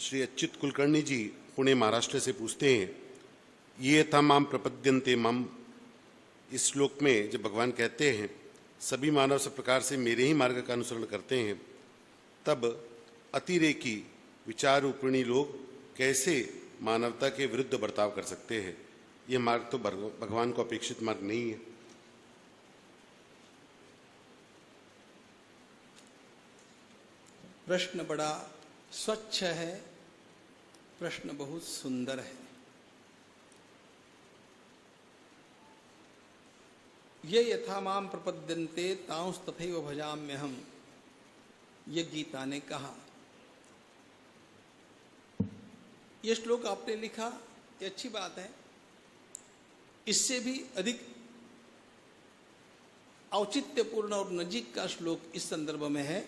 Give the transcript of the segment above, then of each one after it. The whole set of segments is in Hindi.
श्री अच्युत कुलकर्णी जी पुणे महाराष्ट्र से पूछते हैं, ये था माम प्रपद्यन्ते मम। इस श्लोक में जब भगवान कहते हैं सभी मानव सब प्रकार से मेरे ही मार्ग का अनुसरण करते हैं, तब अतिरेकी विचार रूपिणी लोग कैसे मानवता के विरुद्ध बर्ताव कर सकते हैं? यह मार्ग तो भगवान को अपेक्षित मार्ग नहीं है। प्रश्न बड़ा स्वच्छ है, प्रश्न बहुत सुंदर है। ये यथा माम प्रपद्यन्ते तांस तथैव भजाम्यहम्, ये गीता ने कहा। ये श्लोक आपने लिखा, ये अच्छी बात है। इससे भी अधिक औचित्यपूर्ण और नजीक का श्लोक इस संदर्भ में है,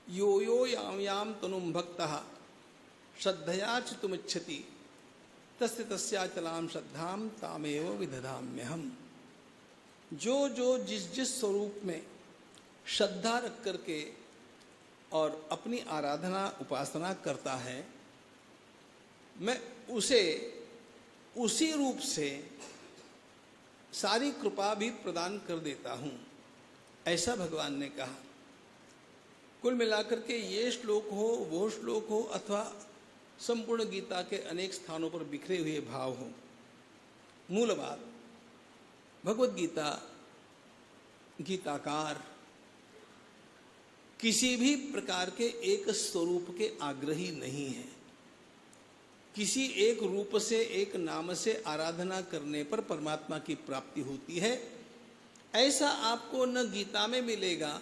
यो यो याम याम तनुम भक्तः श्रद्धया चित्तुमिच्छति तस्य तस्याचलां श्रद्धां तामेव विदधाम्यहम्। जो जो जिस जिस स्वरूप में श्रद्धा रख करके और अपनी आराधना उपासना करता है, मैं उसे उसी रूप से सारी कृपा भी प्रदान कर देता हूं, ऐसा भगवान ने कहा। कुल मिलाकर के ये श्लोक हो, वो श्लोक हो, अथवा संपूर्ण गीता के अनेक स्थानों पर बिखरे हुए भाव हो, मूल बात भगवत गीता, गीताकार किसी भी प्रकार के एक स्वरूप के आग्रही नहीं है। किसी एक रूप से, एक नाम से आराधना करने पर परमात्मा की प्राप्ति होती है, ऐसा आपको न गीता में मिलेगा,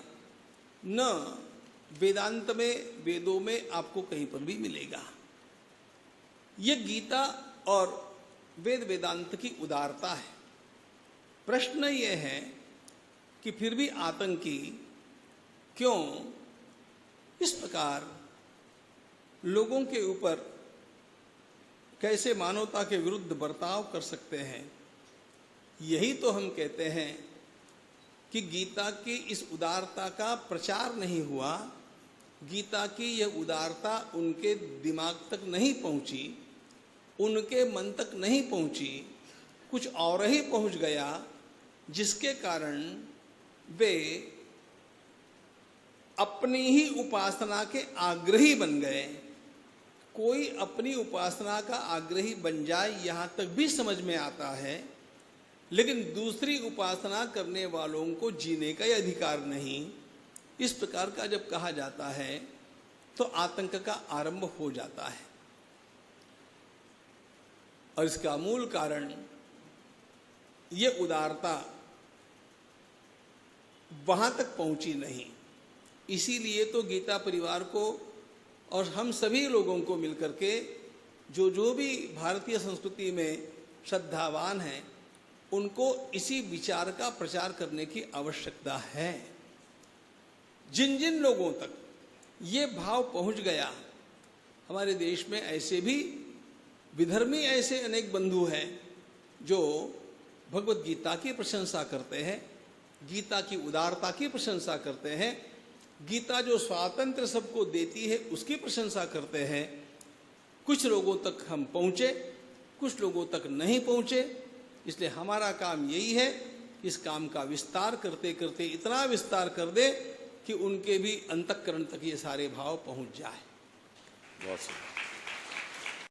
न वेदांत में, वेदों में आपको कहीं पर भी मिलेगा। ये गीता और वेद वेदांत की उदारता है। प्रश्न ये है कि फिर भी आतंकी क्यों इस प्रकार लोगों के ऊपर कैसे मानवता के विरुद्ध बर्ताव कर सकते हैं? यही तो हम कहते हैं कि गीता की इस उदारता का प्रचार नहीं हुआ, गीता की यह उदारता उनके दिमाग तक नहीं पहुंची, उनके मन तक नहीं पहुंची, कुछ और ही पहुंच गया, जिसके कारण वे अपनी ही उपासना के आग्रही बन गए। कोई अपनी उपासना का आग्रही बन जाए यहां तक भी समझ में आता है, लेकिन दूसरी उपासना करने वालों को जीने का अधिकार नहीं। इस प्रकार का जब कहा जाता है तो आतंक का आरंभ हो जाता है। और इसका मूल कारण ये उदारता वहां तक पहुंची नहीं। इसीलिए तो गीता परिवार को और हम सभी लोगों को मिलकर के जो भी भारतीय संस्कृति में श्रद्धावान हैं, उनको इसी विचार का प्रचार करने की आवश्यकता है। जिन जिन लोगों तक ये भाव पहुंच गया, हमारे देश में ऐसे भी विधर्मी ऐसे अनेक बंधु हैं जो भगवत गीता की प्रशंसा करते हैं, गीता की उदारता की प्रशंसा करते हैं, गीता जो स्वातंत्र सबको देती है उसकी प्रशंसा करते हैं। कुछ लोगों तक हम पहुंचे, कुछ लोगों तक नहीं पहुंचे। इसलिए हमारा काम यही है कि इस काम का विस्तार करते करते इतना विस्तार कर दे कि उनके भी अंतःकरण तक ये सारे भाव पहुंच जाए। बहुत